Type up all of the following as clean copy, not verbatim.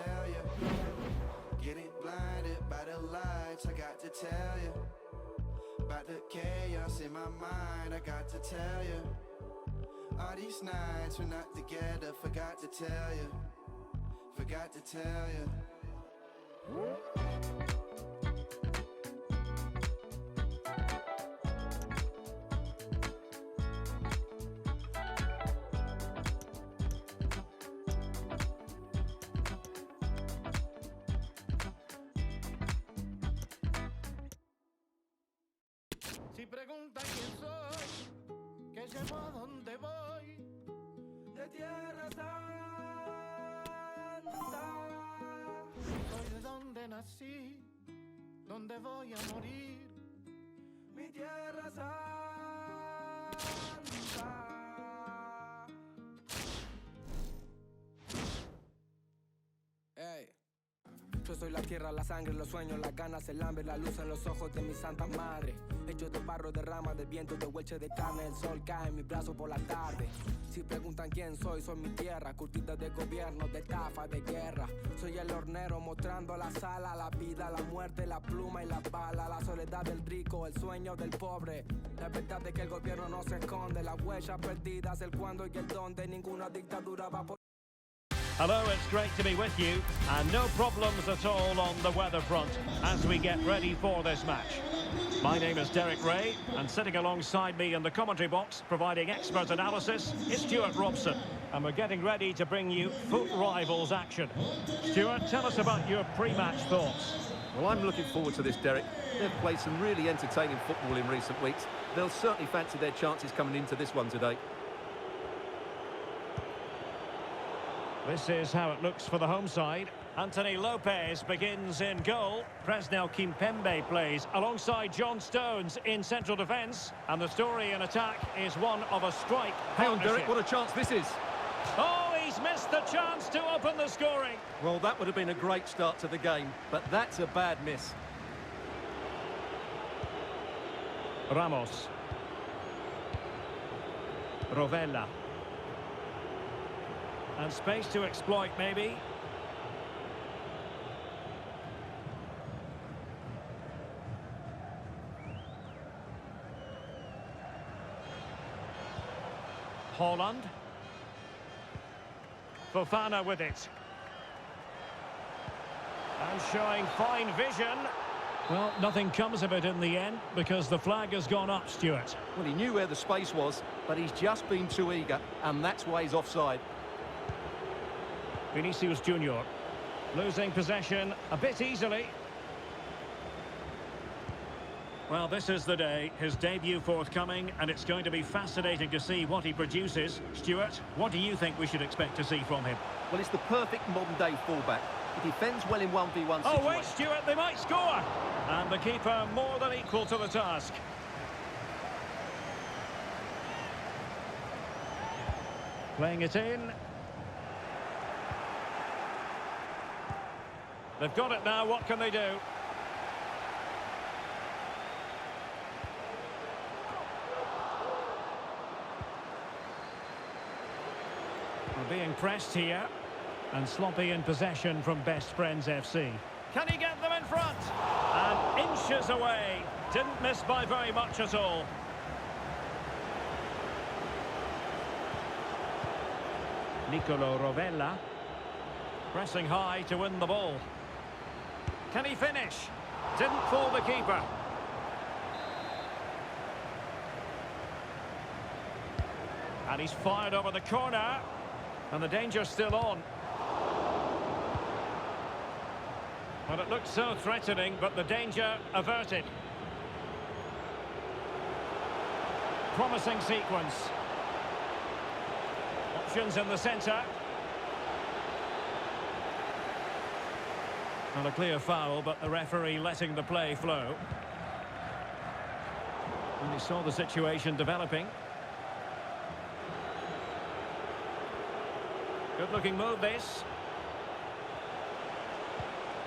tell you. Getting blinded by the lights, I got to tell you. About the chaos in my mind, I got to tell you. All these nights we're not together, forgot to tell you. Forgot to tell you. Si preguntan quién soy, que llevo a donde voy, de Tierra Santa. Soy de donde nací, donde voy a morir, mi Tierra Santa. Hey. Yo soy la tierra, la sangre, los sueños, las ganas, el hambre, la luz en los ojos de mi santa madre. Hecho de barro, de rama, de viento, de hueche de carne. El sol cae en mis brazos por la tarde. Si preguntan quién soy mi tierra, curtida de gobierno, de estafa, de guerra. Soy el hornero mostrando la sala, la vida, la muerte, la pluma y la bala. La soledad del rico, el sueño del pobre. La verdad es que el gobierno no se esconde. Las huellas perdidas, el cuándo y el dónde. Ninguna dictadura va por... Hello, it's great to be with you, and no problems at all on the weather front as we get ready for this match. My name is Derek Ray, and sitting alongside me in the commentary box, providing expert analysis, is Stuart Robson. And we're getting ready to bring you foot rivals action. Stuart, tell us about your pre-match thoughts. Well, I'm looking forward to this, Derek. They've played some really entertaining football in recent weeks. They'll certainly fancy their chances coming into this one today. This is how it looks for the home side. Anthony Lopez begins in goal. Presnel Kimpembe plays alongside John Stones in central defence. And the story in attack is one of a strike Hang on, partnership. Derek, what a chance this is. Oh, he's missed the chance to open the scoring. Well, that would have been a great start to the game, but that's a bad miss. Ramos. Rovella. And space to exploit, maybe. Haaland. Fofana with it. And showing fine vision. Well, nothing comes of it in the end because the flag has gone up, Stuart. Well, he knew where the space was, but he's just been too eager, and that's why he's offside. Vinicius Junior losing possession a bit easily. Well, this is the day, his debut forthcoming, and it's going to be fascinating to see what he produces. Stuart, what do you think we should expect to see from him? Well, it's the perfect modern-day fullback. He defends well in 1v1 situations. Oh, wait, Stuart, they might score! And the keeper more than equal to the task. Playing it in. They've got it now, what can they do? We're being pressed here. And sloppy in possession from Best Friends FC. Can he get them in front? And inches away. Didn't miss by very much at all. Nicolo Rovella. Pressing high to win the ball. Can he finish? Didn't fool the keeper. And he's fired over the corner. And the danger's still on. Well, it looked so threatening, but the danger averted. Promising sequence. Options in the centre. Well, a clear foul, but the referee letting the play flow. And he saw the situation developing. Good-looking move, this.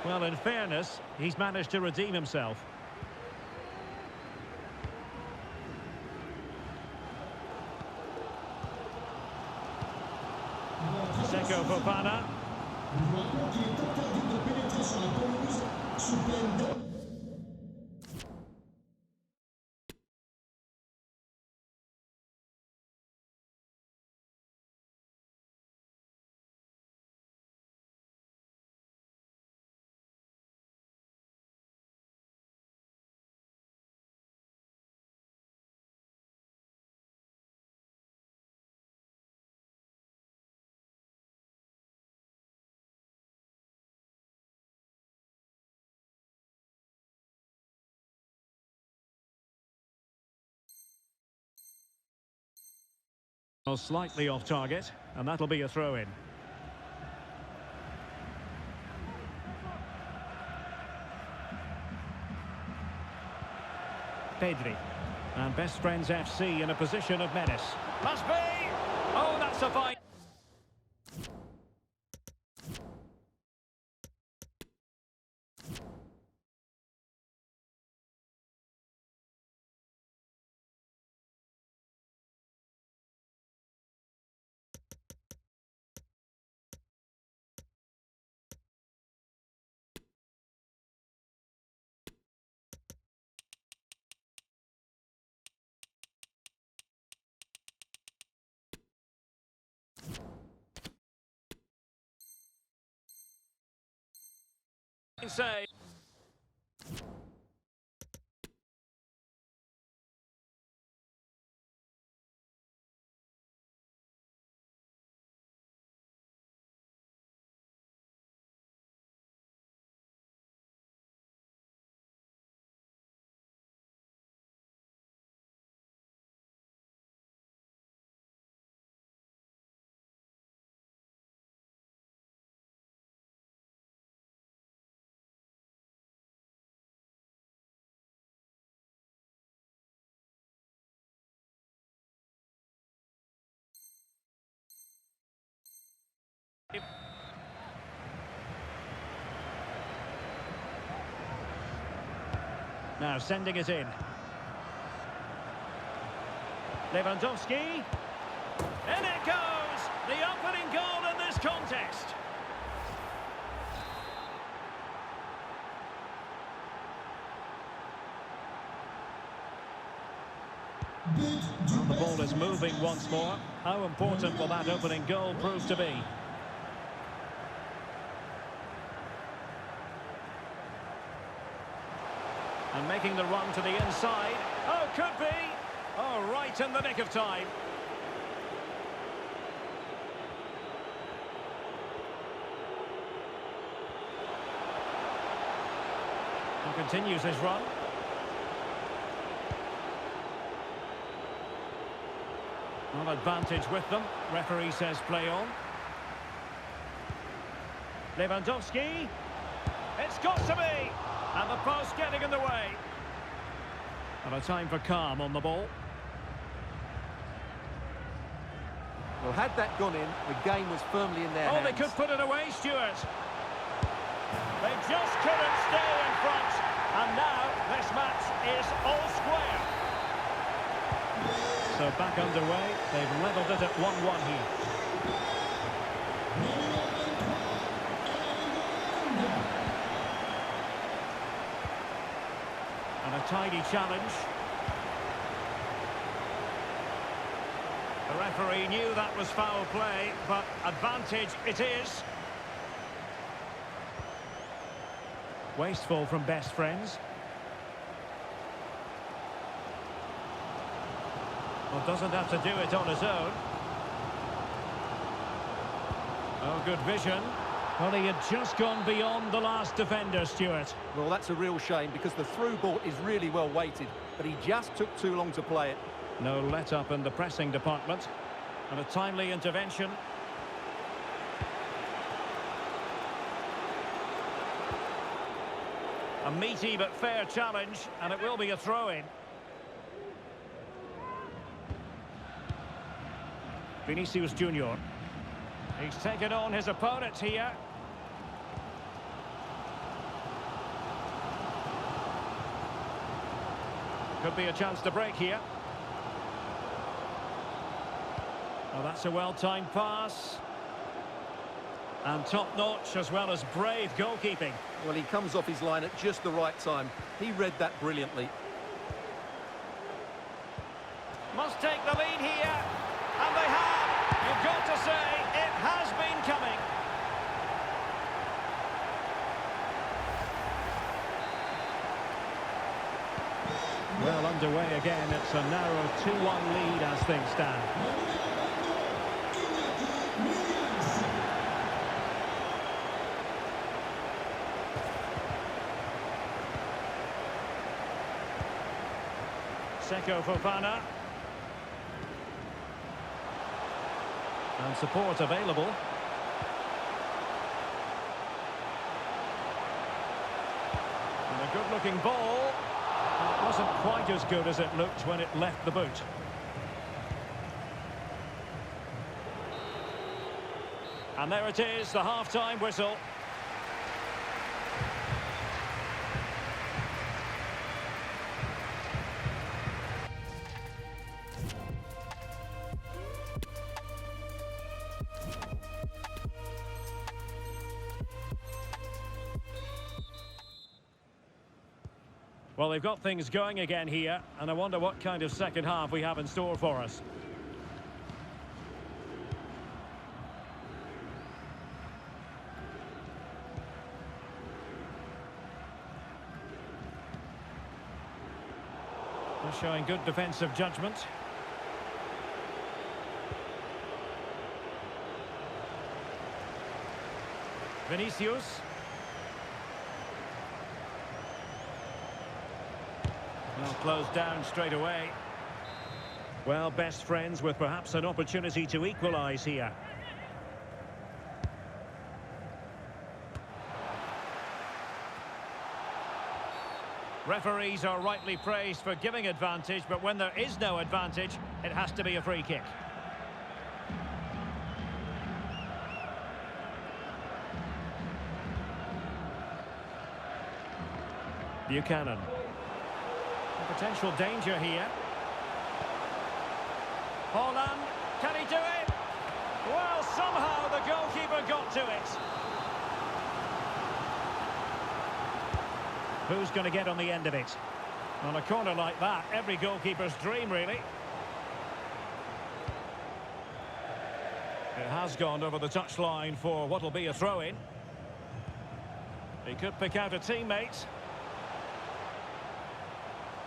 Well, in fairness, he's managed to redeem himself. Seko Fofana. Well, slightly off target, and that'll be a throw-in. Pedri. And Best Friends FC in a position of menace. Must be! Oh, that's a fine... Say. Now sending it in. Lewandowski. In it goes! The opening goal in this contest. Well, the ball is moving once more. How important will that opening goal prove to be? And making the run to the inside. Oh, could be! Oh, right in the nick of time. And continues his run. Well, advantage with them. Referee says play on. Lewandowski. It's got to be! And the post getting in the way. And a time for calm on the ball. Well, had that gone in, the game was firmly in their hands. They could put it away, Stuart. They just couldn't stay in front. And now this match is all square. So back underway. They've levelled it at 1-1 here. And a tidy challenge. The referee knew that was foul play, but advantage it is. Wasteful from Best Friends. Well, doesn't have to do it on his own. Oh, good vision. Well, he had just gone beyond the last defender, Stuart. Well, that's a real shame because the through ball is really well weighted, but he just took too long to play it. No let-up in the pressing department. And a timely intervention. A meaty but fair challenge, and it will be a throw-in. Vinicius Junior. He's taken on his opponent here. Could be a chance to break here. Oh, that's a well-timed pass. And top-notch as well as brave goalkeeping. Well, he comes off his line at just the right time. He read that brilliantly. Must take the lead here. And they have. You've got to say, it has been coming. Well, underway again. It's a narrow 2-1 lead as things stand. Seko Fofana. And support available. And a good-looking ball. It wasn't quite as good as it looked when it left the boot. And there it is, the half-time whistle. Well, they've got things going again here, and I wonder what kind of second half we have in store for us. They're showing good defensive judgment. Vinicius. Well, closed down straight away. Well, best friends with perhaps an opportunity to equalise here. Referees are rightly praised for giving advantage, but when there is no advantage, it has to be a free kick. Buchanan. Potential danger here. Holland, can he do it? Well, somehow the goalkeeper got to it. Who's going to get on the end of it? On a corner like that, every goalkeeper's dream, really. It has gone over the touchline for what will be a throw-in. He could pick out a teammate.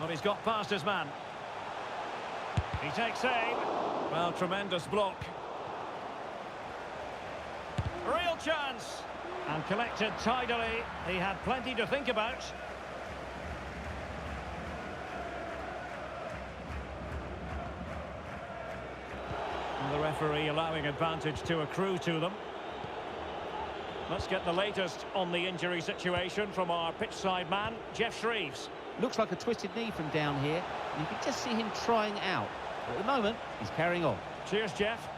Well, he's got past his man. He takes aim. Well, tremendous block. Real chance. And collected tidily. He had plenty to think about. And the referee allowing advantage to accrue to them. Let's get the latest on the injury situation from our pitchside man, Jeff Shreves. Looks like a twisted knee from down here. And you can just see him trying out. But at the moment, he's carrying on. Cheers, Jeff.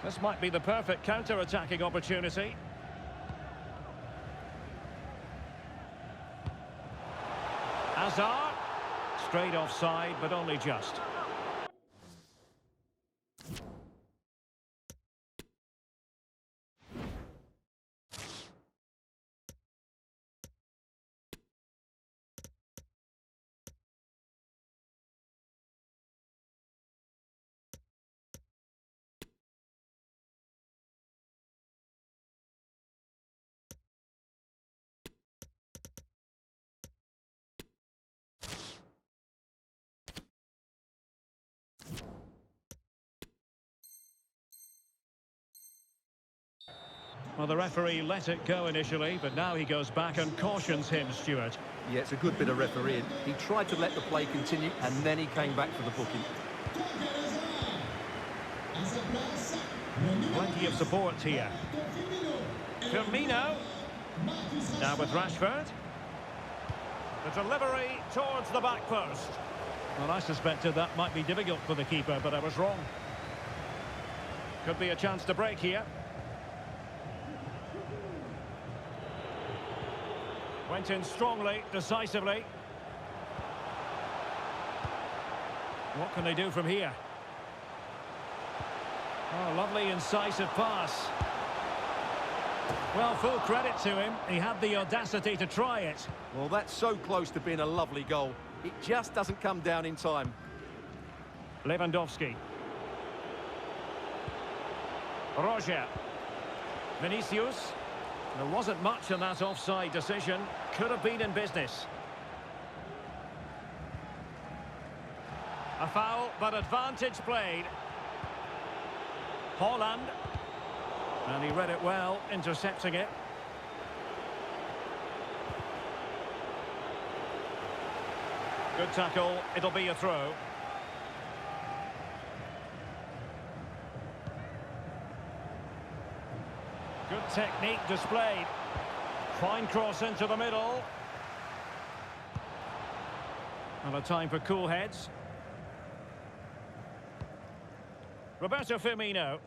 This might be the perfect counter-attacking opportunity. Hazard. Straight offside, but only just. Well, the referee let it go initially, but now he goes back and cautions him, Stuart. Yeah, it's a good bit of refereeing. He tried to let the play continue, and then he came back for the booking. Plenty of support here. Firmino. Now with Rashford. The delivery towards the back post. Well, I suspected that might be difficult for the keeper, but I was wrong. Could be a chance to break here. Went in strongly, decisively. What can they do from here? Oh, lovely incisive pass. Well, full credit to him. He had the audacity to try it. Well, that's so close to being a lovely goal. It just doesn't come down in time. Lewandowski. Roger. Vinicius. There wasn't much in that offside decision. Could have been in business. A foul, but advantage played. Haaland. And he read it well, intercepting it. Good tackle, it'll be a throw. Good technique displayed. Fine cross into the middle. And a time for cool heads. Roberto Firmino.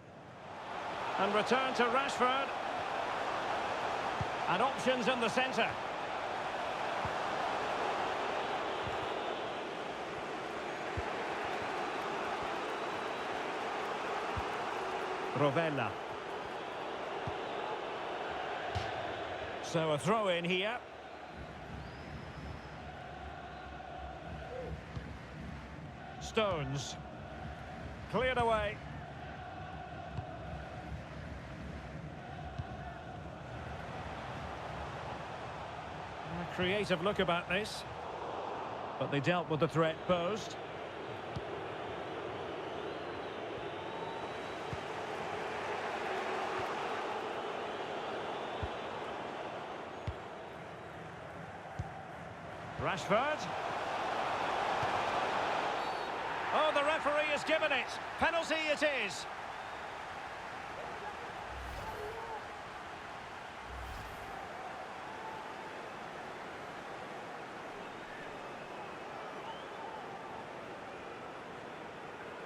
And return to Rashford. And options in the centre. Rovella. So a throw in here. Stones. Cleared away. A creative look about this. But they dealt with the threat posed. Rashford. Oh, the referee has given it. Penalty it is.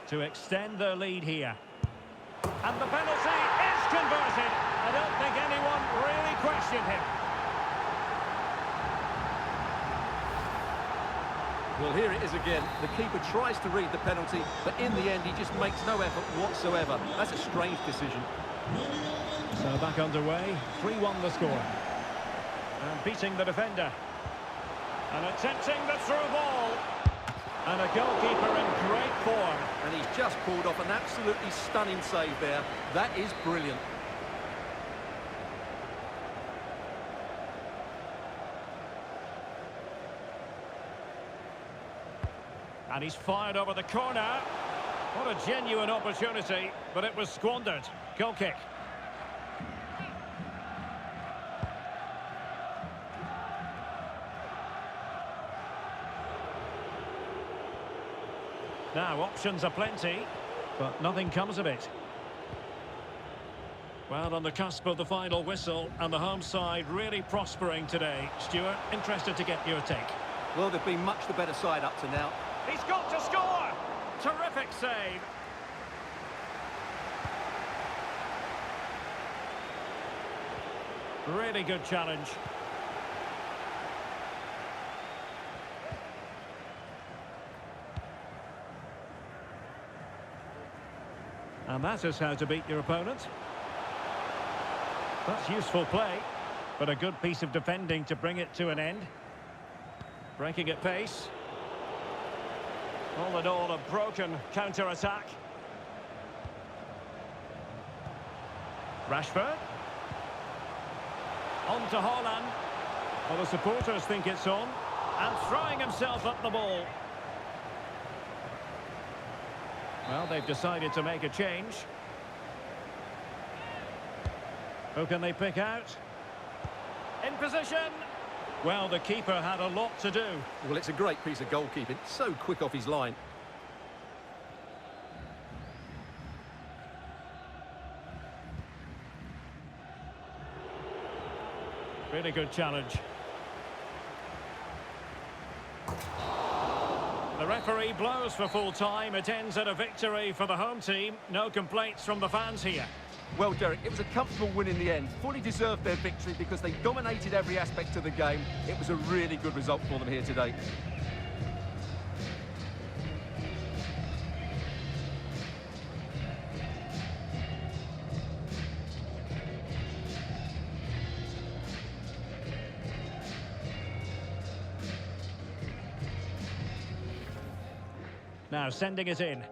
To extend their lead here. And the penalty is converted. I don't think anyone really questioned him. Well, here it is again. The keeper tries to read the penalty, but in the end, he just makes no effort whatsoever. That's a strange decision. So back underway, 3-1 the score. And beating the defender. And attempting the through ball. And a goalkeeper in great form. And he's just pulled off an absolutely stunning save there. That is brilliant. And he's fired over the corner. What a genuine opportunity, but it was squandered. Goal kick. Now, options are plenty, but nothing comes of it. Well, on the cusp of the final whistle, and the home side really prospering today. Stuart, interested to get your take. Well, they've been much the better side up to now. He's got to score! Terrific save. Really good challenge. And that is how to beat your opponent. That's useful play, but a good piece of defending to bring it to an end. Breaking at pace. All in all, a broken counter-attack. Rashford. On to Haaland. Well, the supporters think it's on. And throwing himself at the ball. Well, they've decided to make a change. Who can they pick out? In position. Well, the keeper had a lot to do. Well, it's a great piece of goalkeeping. So quick off his line. Really good challenge. The referee blows for full time. It ends at a victory for the home team. No complaints from the fans here. Well, Derek, it was a comfortable win in the end. Fully deserved their victory because they dominated every aspect of the game. It was a really good result for them here today. Now sending it in.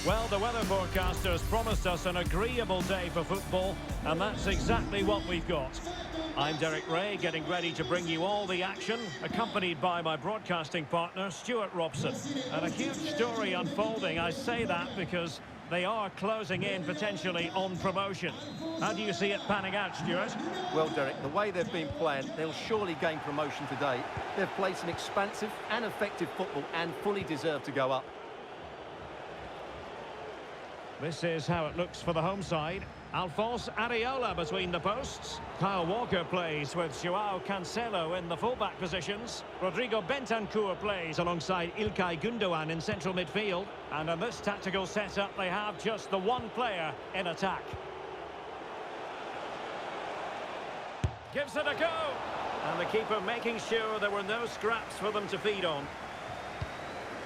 Well, the weather forecasters promised us an agreeable day for football, and that's exactly what we've got. I'm Derek Ray, getting ready to bring you all the action, accompanied by my broadcasting partner, Stuart Robson. And a huge story unfolding. I say that because they are closing in potentially on promotion. How do you see it panning out, Stuart? Well, Derek, the way they've been playing, they'll surely gain promotion today. They've played some expansive and effective football and fully deserve to go up. This is how it looks for the home side. Alphonse Areola between the posts. Kyle Walker plays with Joao Cancelo in the fullback positions. Rodrigo Bentancur plays alongside Ilkay Gundogan in central midfield. And in this tactical setup, they have just the one player in attack. Gives it a go. And the keeper making sure there were no scraps for them to feed on.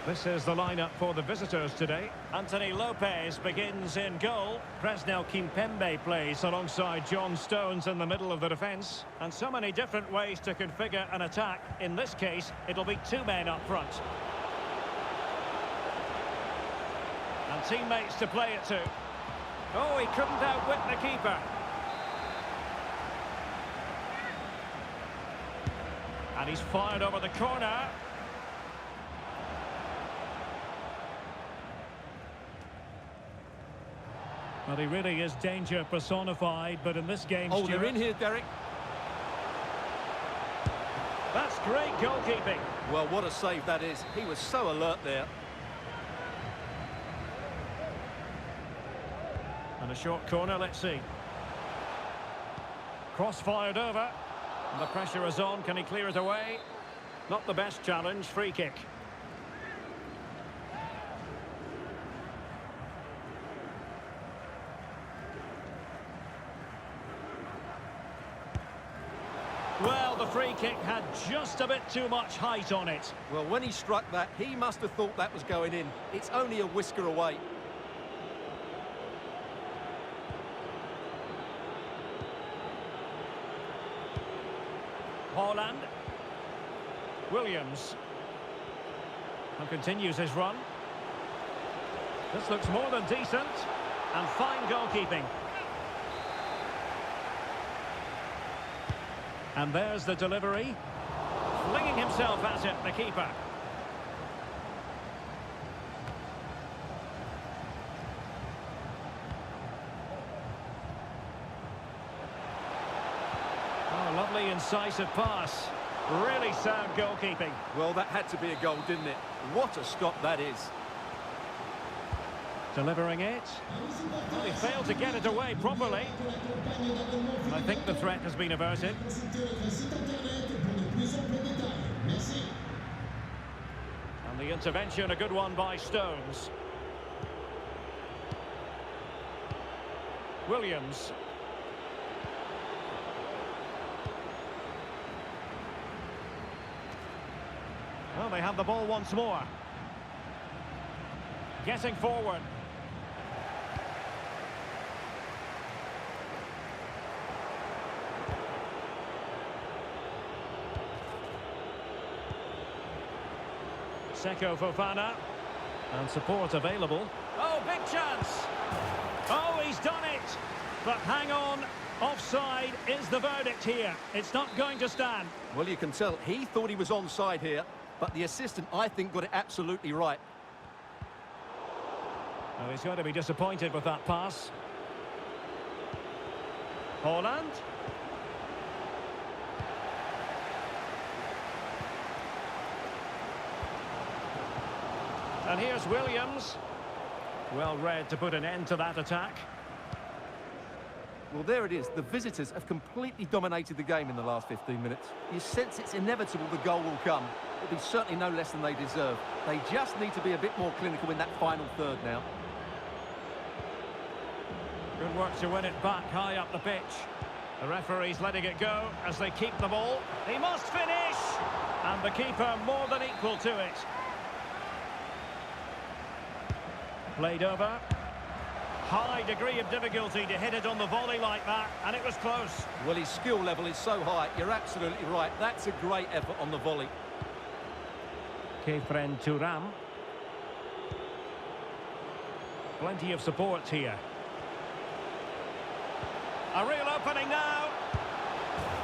This is the lineup for the visitors today. Anthony Lopez begins in goal. Presnel Kimpembe plays alongside John Stones in the middle of the defence. And so many different ways to configure an attack. In this case, it'll be two men up front. And teammates to play it to. Oh, he couldn't outwit the keeper. And he's fired over the corner. Well, he really is danger personified, but in this game, Oh, Stuart, they're in here, Derek. That's great goalkeeping. Well, what a save that is. He was so alert there. And a short corner, let's see. Cross fired over. And the pressure is on. Can he clear it away? Not the best challenge. Free kick. Well, the free kick had just a bit too much height on it. Well, when he struck that, he must have thought that was going in. It's only a whisker away. Haaland. Williams. And continues his run. This looks more than decent. And fine goalkeeping. And there's the delivery. Flinging himself at it, the keeper. Oh, lovely incisive pass. Really sound goalkeeping. Well, that had to be a goal, didn't it? What a stop that is. Delivering it. Well, he failed to get it away properly. And I think the threat has been averted. And the intervention, a good one by Stones. Williams. Well, they have the ball once more. Getting forward. Seko Fofana. And support available. Oh, big chance! Oh, he's done it! But hang on, offside is the verdict here. It's not going to stand. Well, you can tell he thought he was onside here, but the assistant, I think, got it absolutely right. Well, he's going to be disappointed with that pass. Haaland. And here's Williams. Well read to put an end to that attack. Well, there it is. The visitors have completely dominated the game in the last 15 minutes. You sense it's inevitable the goal will come. It'll be certainly no less than they deserve. They just need to be a bit more clinical in that final third now. Good work to win it back high up the pitch. The referee's letting it go as they keep the ball. He must finish! And the keeper more than equal to it. Played over. High degree of difficulty to hit it on the volley like that, and it was close. Well, his skill level is so high, you're absolutely right. That's a great effort on the volley. Kefren Turam. Plenty of support here. A real opening now.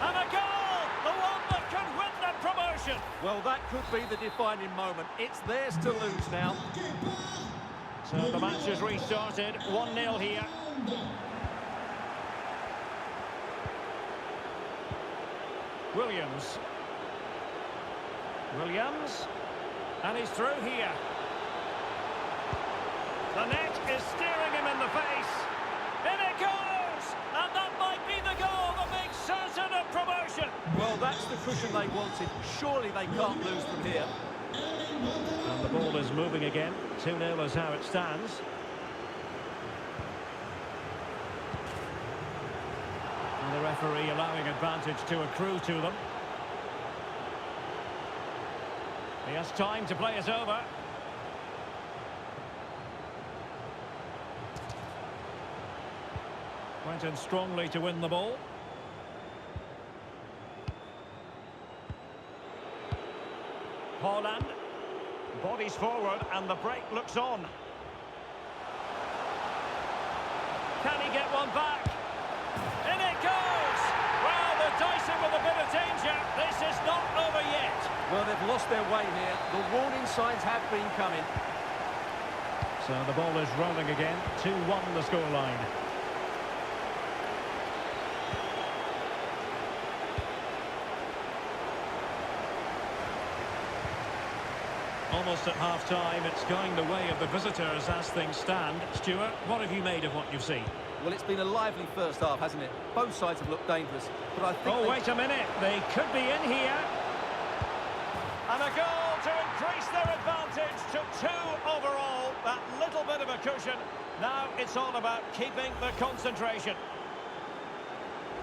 And a goal! The one that can win the promotion. Well, that could be the defining moment. It's theirs to lose now. So the match has restarted. 1-0 here. Williams. And he's through here. The net is staring him in the face. In it goes! And that might be the goal that makes certain of promotion. Well, that's the cushion they wanted. Surely they can't lose from here. And the ball is moving again. 2-0 is how it stands. And the referee allowing advantage to accrue to them. He has time to play it over. Went in strongly to win the ball. Haaland. Bodies forward and the break looks on. Can he get one back? In it goes! Well, they're dicing with a bit of danger. This is not over yet. Well, they've lost their way here. The warning signs have been coming. So the ball is rolling again. 2-1 the scoreline. Almost at half-time, it's going the way of the visitors as things stand. Stuart, what have you made of what you've seen? Well, it's been a lively first half, hasn't it? Both sides have looked dangerous, but I think... Oh, wait a minute. They could be in here. And a goal to increase their advantage to 2 overall. That little bit of a cushion. Now it's all about keeping the concentration.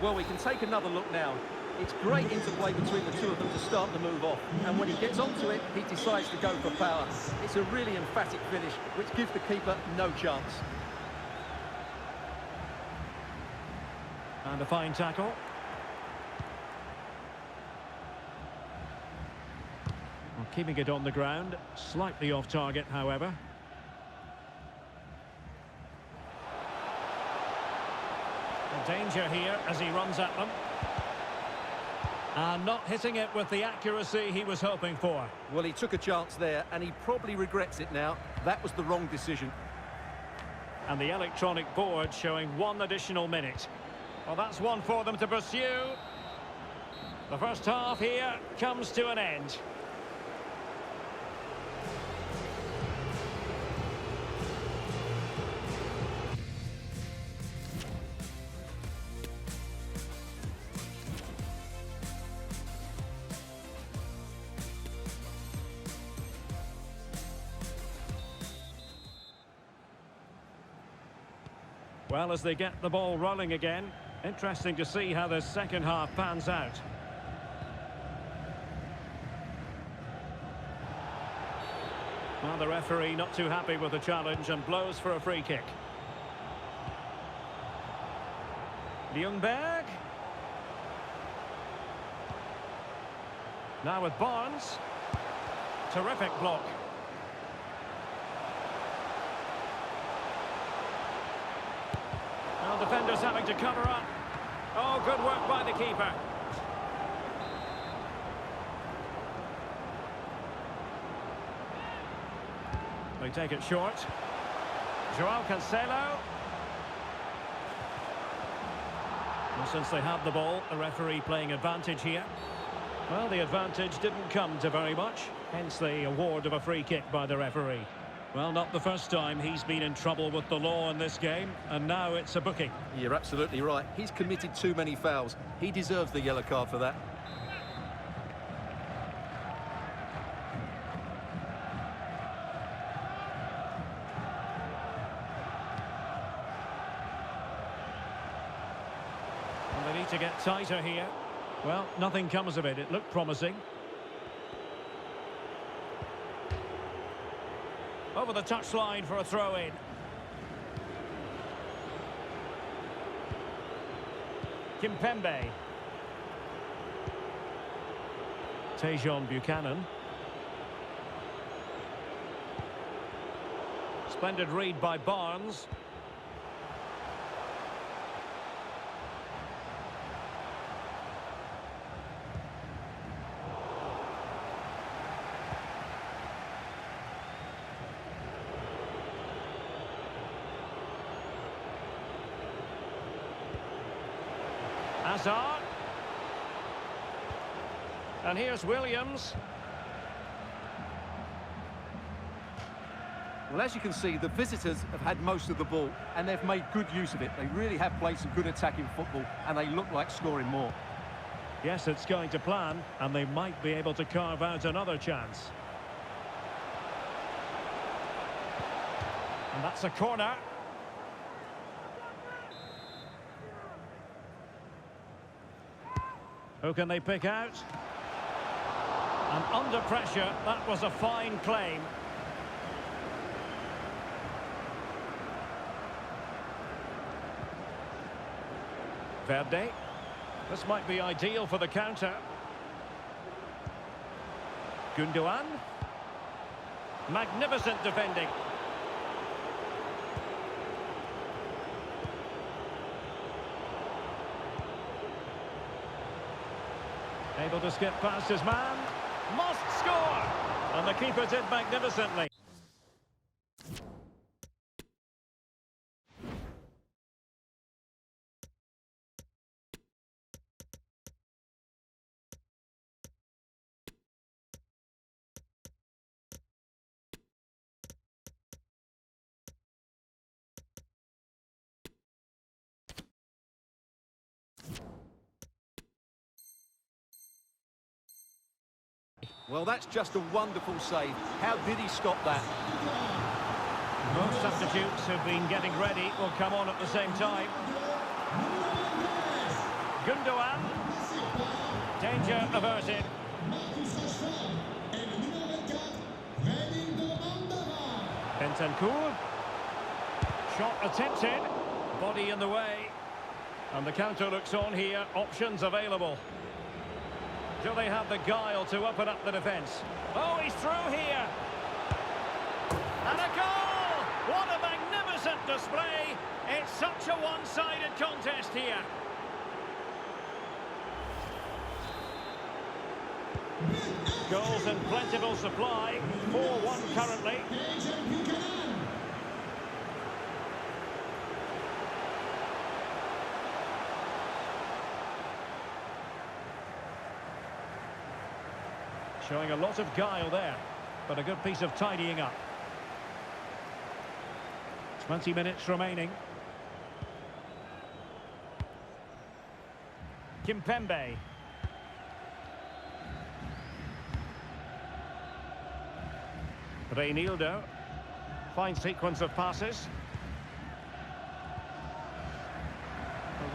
Well, we can take another look now. It's great interplay between the two of them to start the move off. And when he gets onto it, he decides to go for power. It's a really emphatic finish, which gives the keeper no chance. And a fine tackle. Well, keeping it on the ground. Slightly off target, however. And danger here as he runs at them. And not hitting it with the accuracy he was hoping for. Well, he took a chance there, and he probably regrets it now. That was the wrong decision. And the electronic board showing 1 additional minute. Well, that's one for them to pursue. The first half here comes to an end. Well, as they get the ball rolling again, interesting to see how the second half pans out. Well, the referee not too happy with the challenge and blows for a free kick. Ljungberg. Now with Barnes. Terrific block. Well, defenders having to cover up. Oh, good work by the keeper. They take it short. Joao Cancelo. Well, since they have the ball, the referee playing advantage here. Well, the advantage didn't come to very much, hence the award of a free kick by the referee. Well, not the first time he's been in trouble with the law in this game, and now it's a booking. You're absolutely right. He's committed too many fouls. He deserves the yellow card for that. And they need to get tighter here. Well, nothing comes of it. It looked promising. Over the touchline for a throw-in. Kimpembe. Tejon Buchanan. Splendid read by Barnes. Hazard. And here's Williams. Well, as you can see, the visitors have had most of the ball, and they've made good use of it. They really have played some good attacking football, and they look like scoring more. Yes, it's going to plan, and they might be able to carve out another chance. And that's a corner. Who can they pick out? And under pressure, that was a fine claim. Verde. This might be ideal for the counter. Gundogan. Magnificent defending. Able to skip past his man. Must score! And the keeper did magnificently. Well, that's just a wonderful save. How did he stop that? Both substitutes who've been getting ready will come on at the same time. Gundogan. Danger averted. Bentancur. Shot attempted. Body in the way. And the counter looks on here. Options available. Do they have the guile to open up the defence? Oh, he's through here. And a goal! What a magnificent display. It's such a one-sided contest here. Goals in plentiful supply. 4-1 currently. Showing a lot of guile there, but a good piece of tidying up. 20 minutes remaining. Kimpembe. Reinildo. Fine sequence of passes.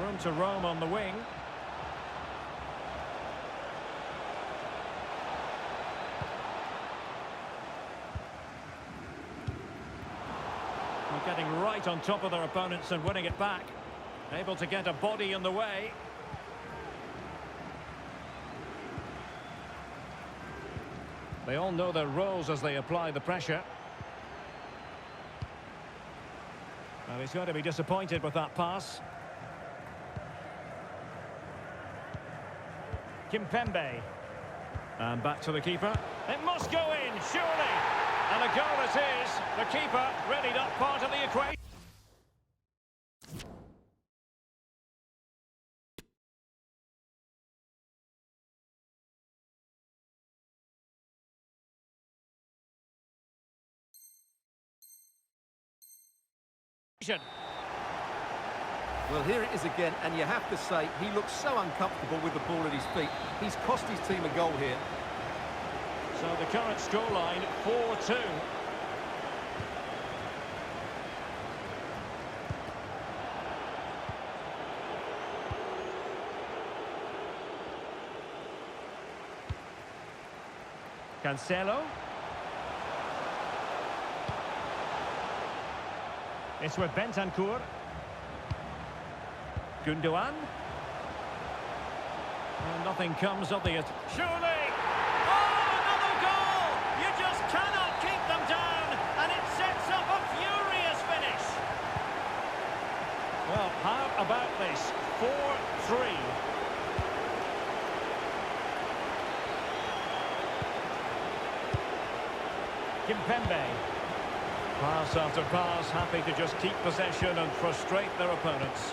Room to roam on the wing. They're getting right on top of their opponents and winning it back. Able to get a body in the way. They all know their roles as they apply the pressure. Well, he's going to be disappointed with that pass. Kimpembe. And back to the keeper. It must go in, surely. And a goal it is. The keeper really not part of the equation. Well, here it is again, and you have to say, he looks so uncomfortable with the ball at his feet. He's cost his team a goal here. So the current scoreline, 4-2. Cancelo. It's with Bentancur. Gundogan. And nothing comes of the... Surely! Oh, another goal! You just cannot keep them down, and it sets up a furious finish. Well, how about this? 4-3. Kimpembe. Pass after pass, happy to just keep possession and frustrate their opponents.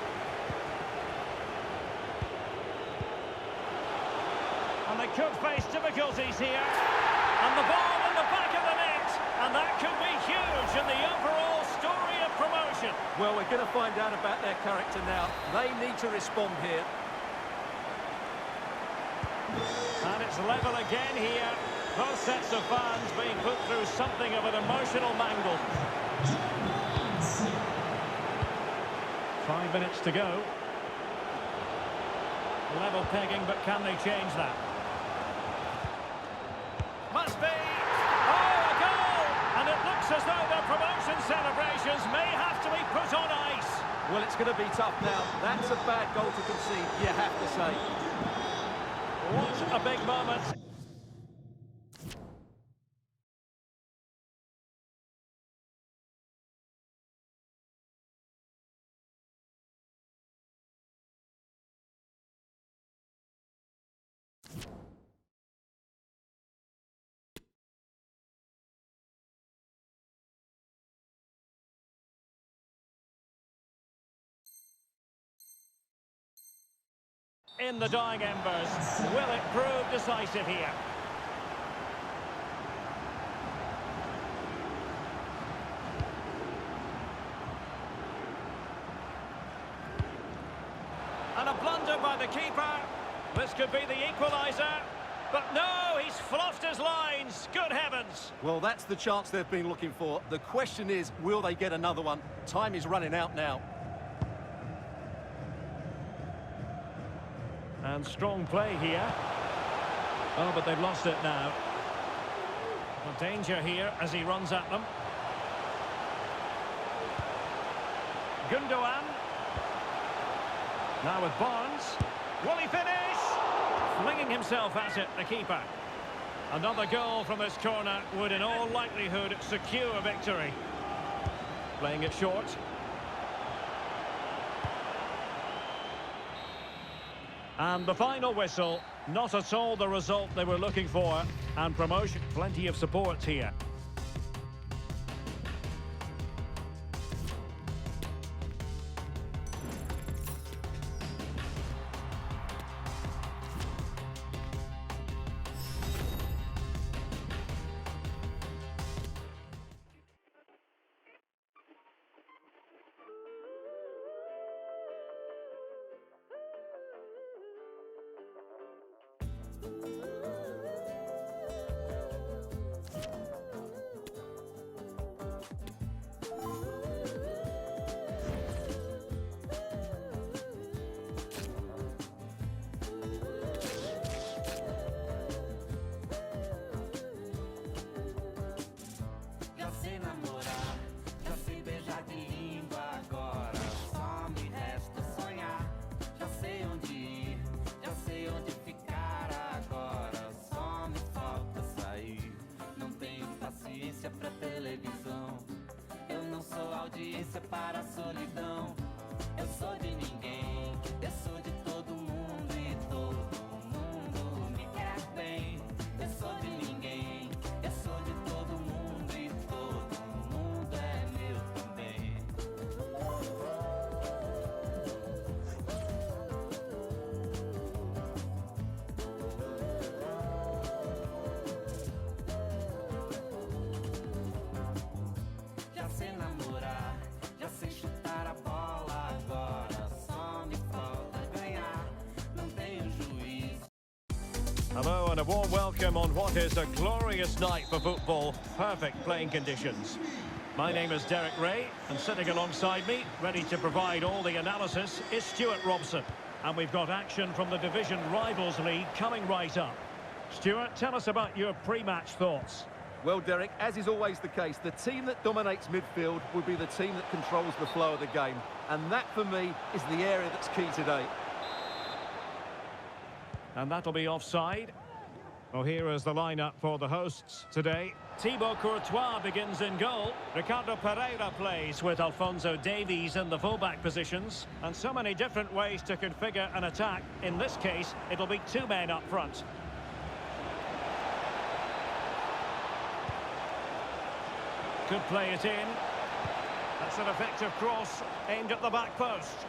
And they could face difficulties here. And the ball in the back of the net. And that could be huge in the overall story of promotion. Well, we're going to find out about their character now. They need to respond here. And it's level again here. Both sets of fans being put through something of an emotional mangle. 5 minutes to go. Level pegging, but can they change that? Must be! Oh, a goal! And it looks as though their promotion celebrations may have to be put on ice. Well, it's going to be tough now. That's a bad goal to concede, you have to say. What a big moment. In the dying embers. Will it prove decisive here? And a blunder by the keeper. This could be the equaliser. But no, he's fluffed his lines. Good heavens. Well, that's the chance they've been looking for. The question is, will they get another one? Time is running out now. And strong play here. Oh, but they've lost it now. Well, danger here as he runs at them. Gundogan. Now with Barnes. Will he finish? Flinging himself at it, the keeper. Another goal from this corner would in all likelihood secure victory. Playing it short. And the final whistle, not at all the result they were looking for. And promotion, plenty of support here. para a solidão. Eu sou de ninguém, eu sou de todo mundo e todo mundo me quer bem. Eu sou de ninguém, eu sou de todo mundo e todo mundo é meu também. Já sei namorar, já sei chutar a bola, agora só me falta ganhar. Não tenho juízo. Hello and a warm welcome on what is a glorious night for football. Perfect playing conditions. My name is Derek Ray, and sitting alongside me, ready to provide all the analysis, is Stuart Robson. And we've got action from the Division Rivals League coming right up. Stuart, tell us about your pre-match thoughts. Well, Derek, as is always the case, the team that dominates midfield will be the team that controls the flow of the game. And that, for me, is the area that's key today. And that'll be offside. Well, here is the lineup for the hosts today. Thibaut Courtois begins in goal. Ricardo Pereira plays with Alphonso Davies in the fullback positions. And so many different ways to configure an attack. In this case, it'll be two men up front. Could play it in. That's an effective cross aimed at the back post.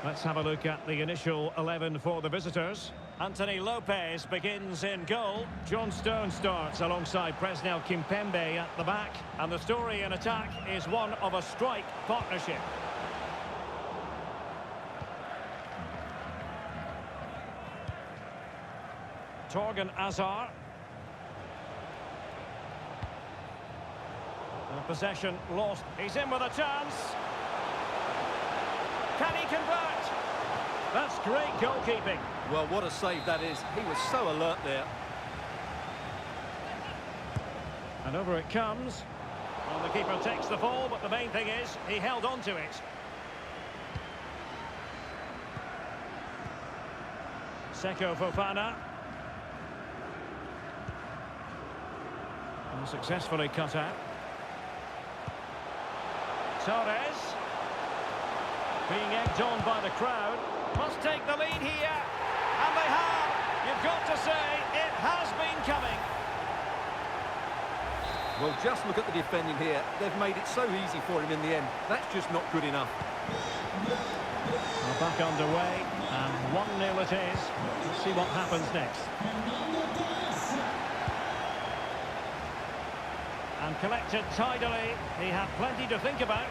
Let's have a look at the initial 11 for the visitors. Anthony Lopez begins in goal. John Stone starts alongside Presnel Kimpembe at the back. And the story in attack is one of a strike partnership. Torgan Hazard. Possession lost. He's in with a chance. Can he convert? That's great goalkeeping. Well, what a save that is. He was so alert there. And over it comes. Well, the keeper takes the fall, but the main thing is he held on to it. Seko Fofana. And successfully cut out. Torres, being egged on by the crowd, must take the lead here, and they have. You've got to say, it has been coming. Well, just look at the defending here. They've made it so easy for him in the end. That's just not good enough. Well, back underway, and 1-0 it is. Let's see what happens next. And collected tidily. He had plenty to think about.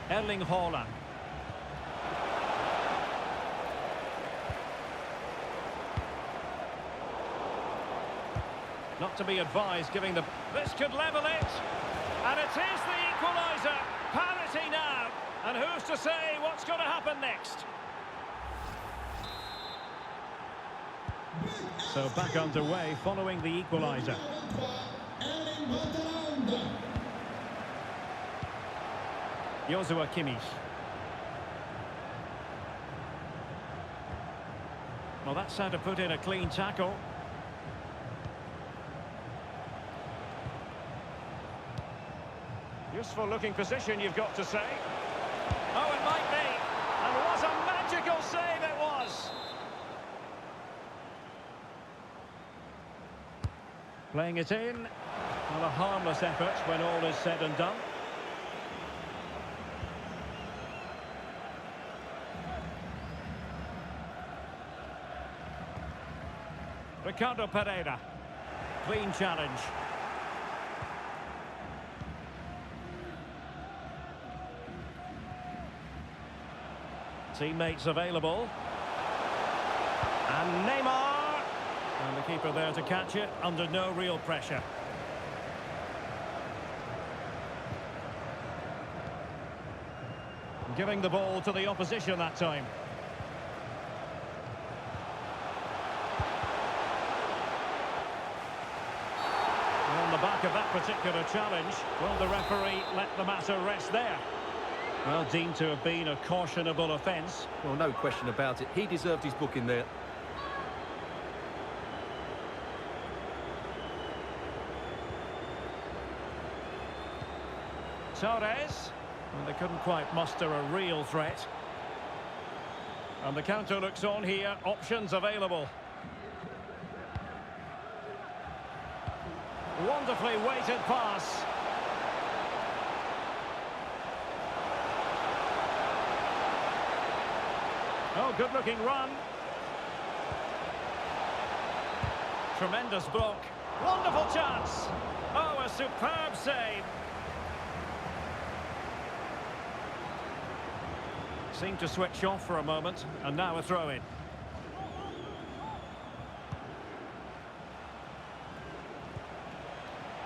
Erling Haaland. Not to be advised, giving the... This could level it. And it is the equaliser. Parity now. And who's to say what's going to happen next? So back underway following the equaliser. Joshua Kimmich. Well, that's how to put in a clean tackle. Useful looking position, you've got to say. Oh, it might be. And what a magical save it was. Playing it in. Well, a harmless effort when all is said and done. Ricardo Pereira. Clean challenge. Teammates available. And Neymar. And the keeper there to catch it under no real pressure. Giving the ball to the opposition that time. On the back of that particular challenge, will the referee let the matter rest there? Well, deemed to have been a cautionable offence. Well, no question about it. He deserved his booking there. Torres. And they couldn't quite muster a real threat. And the counter looks on here. Options available. Wonderfully weighted pass. Oh, good-looking run. Tremendous block. Wonderful chance. Oh, a superb save. Seemed to switch off for a moment, and now a throw-in.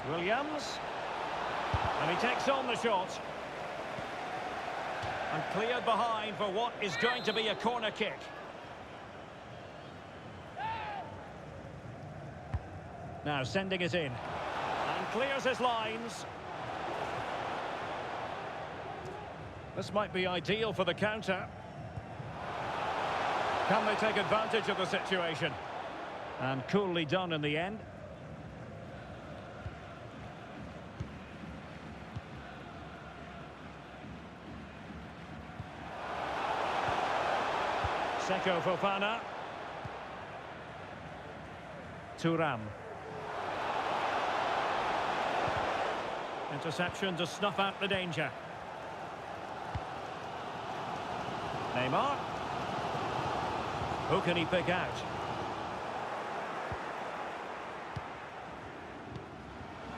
Williams. And he takes on the shot. And cleared behind for what is going to be a corner kick. Now sending it in. And clears his lines. This might be ideal for the counter. Can they take advantage of the situation? And coolly done in the end. Seko Fofana. Thuram. Interception to snuff out the danger. Neymar. Who can he pick out?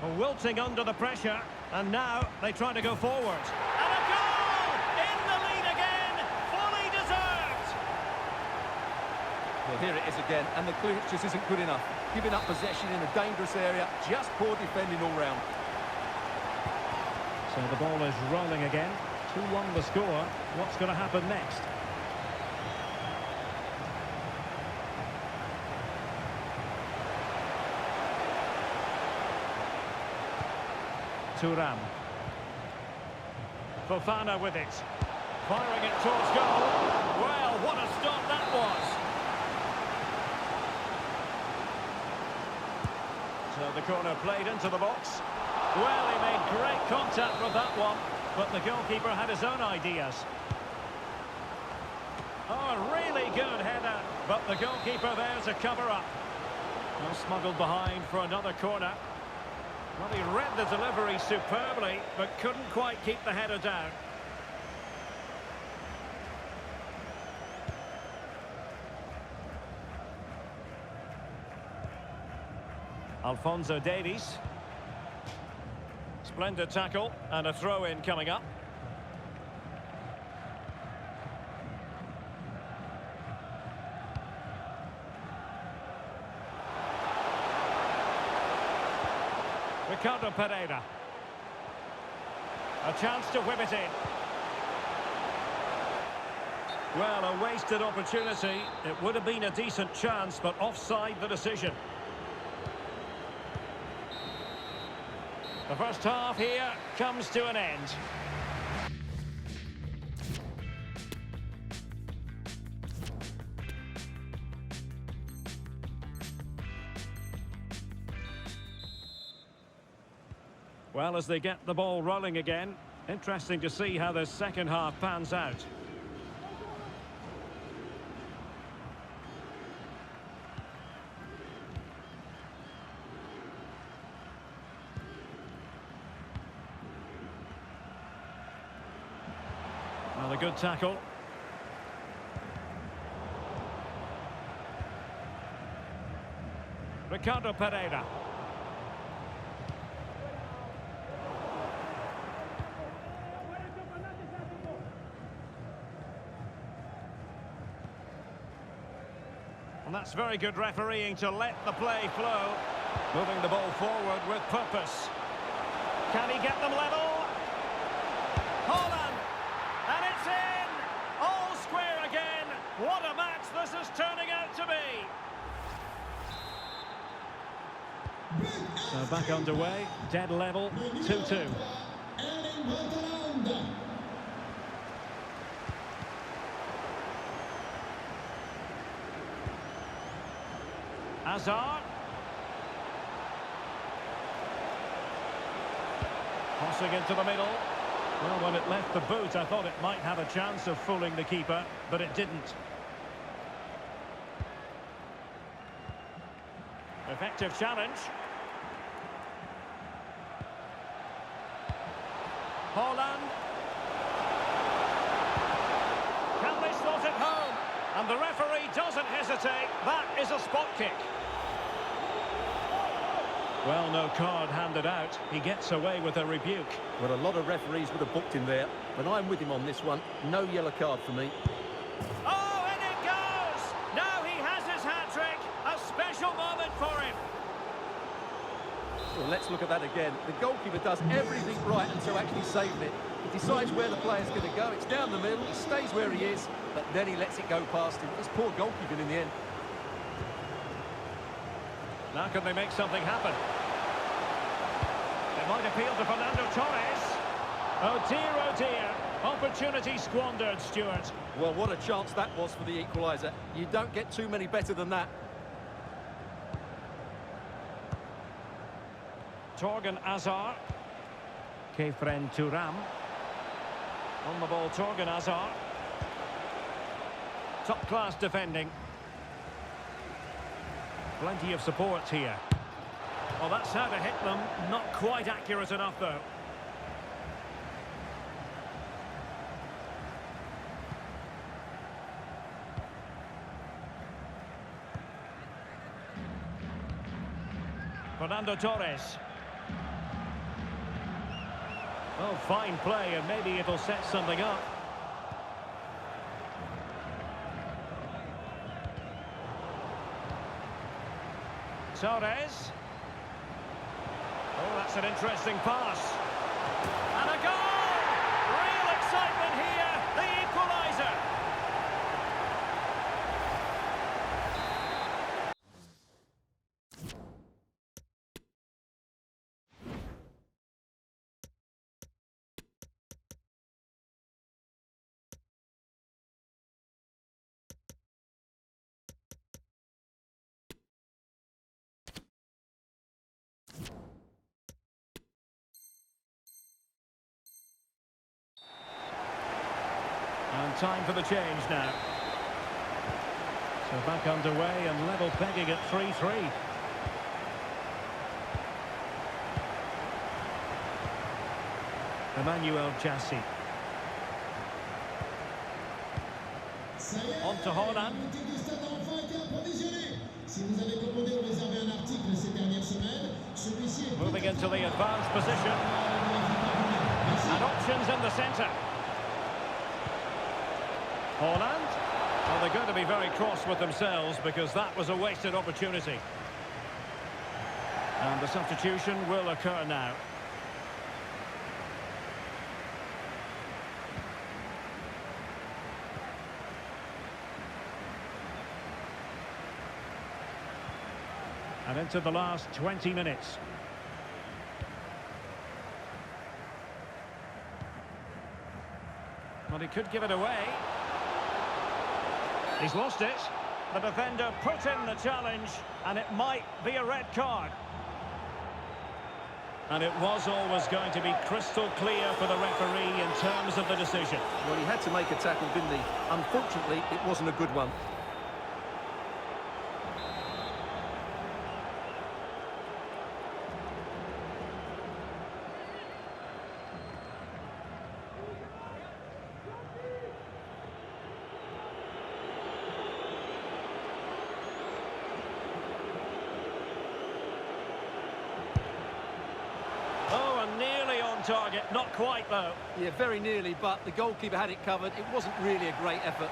Well, wilting under the pressure, and now they try to go forward. And a goal! In the lead again, fully deserved! Well, here it is again, and the clearance just isn't good enough. Giving up possession in a dangerous area, just poor defending all round. So the ball is rolling again. 2-1 the score. What's going to happen next? Thuram. Fofana with it. Firing it towards goal. Well, what a stop that was. So the corner played into the box. Well, he made great contact with that one, but the goalkeeper had his own ideas. Oh, a really good header, but the goalkeeper there to cover up. Well, smuggled behind for another corner. Well, he read the delivery superbly, but couldn't quite keep the header down. Alphonso Davies. Splendid tackle, and a throw-in coming up. Ricardo Pereira. A chance to whip it in. Well, a wasted opportunity. It would have been a decent chance, but offside the decision. The first half here comes to an end. Well, as they get the ball rolling again, interesting to see how the second half pans out. Well, a good tackle. Ricardo Pereira. And that's very good refereeing to let the play flow. Moving the ball forward with purpose. Can he get them level? Holland! And it's in! All square again! What a match this is turning out to be! So back underway, dead level, 2-2. Hazard. Crossing into the middle. Well, when it left the boot, I thought it might have a chance of fooling the keeper, but it didn't. Effective challenge. Haaland. Can they slot it home? And the referee doesn't hesitate. That is a spot kick. Well, no card handed out. He gets away with a rebuke. Well, a lot of referees would have booked him there, but I'm with him on this one. No yellow card for me. Oh, and it goes! Now he has his hat-trick. A special moment for him. Well, let's look at that again. The goalkeeper does everything right until actually saving it. He decides where the player's going to go. It's down the middle. He stays where he is, but then he lets it go past him. It's poor goalkeeping in the end. Now can they make something happen? It might appeal to Fernando Torres. Oh dear, opportunity squandered, Stuart. Well, what a chance that was for the equaliser. You don't get too many better than that. Torgan Hazard. Kefren Turam. On the ball, Torgan Hazard. Top-class defending. Plenty of support here. Well, that's how to hit them. Not quite accurate enough, though. Fernando Torres. Oh, fine play, and maybe it'll set something up. Torres. Oh, that's an interesting pass. And a goal! Real excitement here, the equaliser. And time for the change now. So back underway and level pegging at 3-3. Emmanuel Jassi. On to Haaland. Moving into the advanced position. And options in the centre. Haaland. Well, they're going to be very cross with themselves because that was a wasted opportunity. And the substitution will occur now. And into the last 20 minutes. Well, he could give it away. He's lost it. The defender put in the challenge, and it might be a red card. And it was always going to be crystal clear for the referee in terms of the decision. Well, he had to make a tackle, didn't he? Unfortunately, it wasn't a good one. Nearly on target, not quite though. Yeah, very nearly, but the goalkeeper had it covered. It wasn't really a great effort.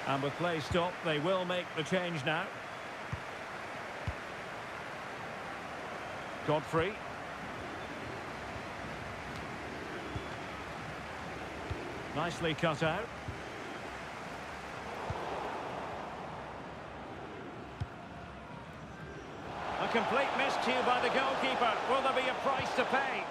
And with play stopped, they will make the change now. Godfrey. Nicely cut out. A complete miscue by the goalkeeper. Will there be a price to pay?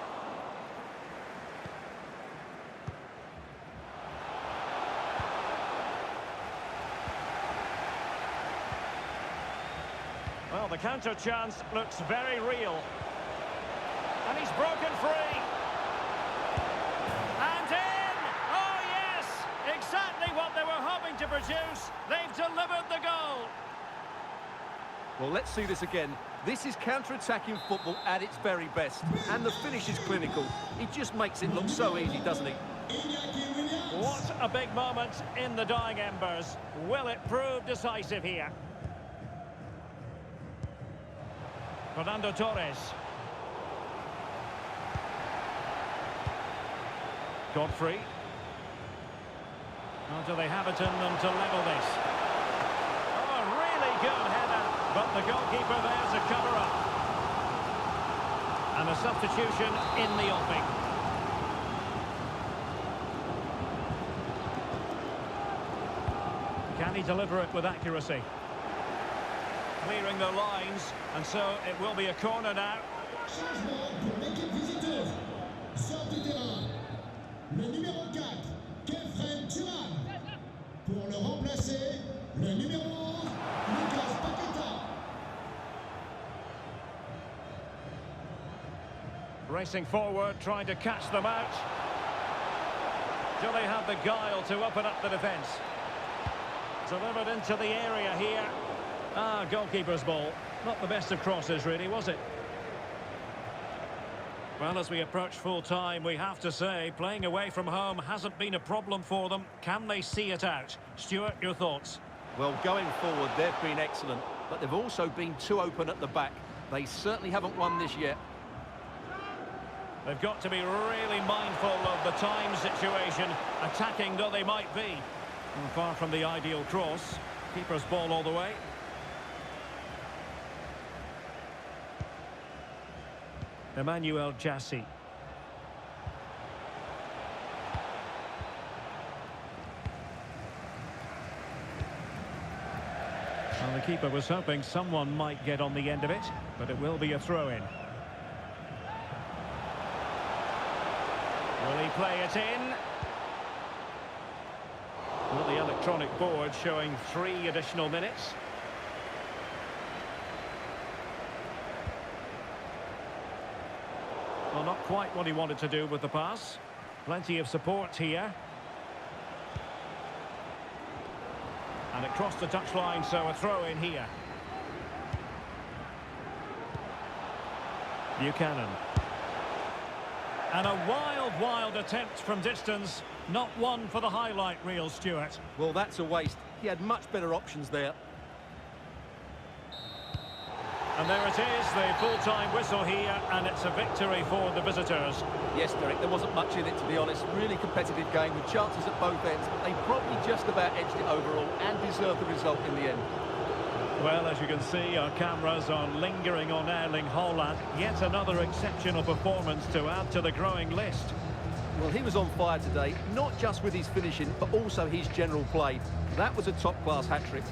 Well, the counter chance looks very real. And he's broken free. juice. They've delivered the goal. Well, let's see this again. This is counter-attacking football at its very best. And the finish is clinical. He just makes it look so easy, doesn't he? What a big moment in the dying embers. Will it prove decisive here? Fernando Torres. Godfrey. Well, do they have it in them to level this? Oh, really good header. But the goalkeeper there to cover up. And a substitution in the offing. Can he deliver it with accuracy? Clearing the lines, and so it will be a corner now. Changement pour l'équipe visiteuse. Sort du terrain. Le numéro 4, Kefren Turan. Pour le remplacer, le numéro 11, Lucas Paqueta. Racing forward, trying to catch them out. Do they have the guile to open up the defence? Delivered into the area here. Goalkeeper's ball. Not the best of crosses, really, was it? Well, as we approach full time, we have to say, playing away from home hasn't been a problem for them. Can they see it out? Stuart, your thoughts? Well, going forward, they've been excellent, but they've also been too open at the back. They certainly haven't won this yet. They've got to be really mindful of the time situation, attacking though they might be. And far from the ideal cross. Keeper's ball all the way. Emmanuel Jassy. Well, the keeper was hoping someone might get on the end of it, but it will be a throw-in. Will he play it in? Well, the electronic board showing 3 additional minutes. Well, not quite what he wanted to do with the pass. Plenty of support here. And it crossed the touchline, so a throw in here. Buchanan. And a wild attempt from distance. Not one for the highlight reel, Stuart. Well, that's a waste. He had much better options there. And there it is, the full-time whistle here, and it's a victory for the visitors. Yes, Derek, there wasn't much in it, to be honest. Really competitive game with chances at both ends, but they probably just about edged it overall and deserved the result in the end. Well, as you can see, our cameras are lingering on Erling Haaland. Yet another exceptional performance to add to the growing list. Well, he was on fire today, not just with his finishing, but also his general play. That was a top-class hat-trick.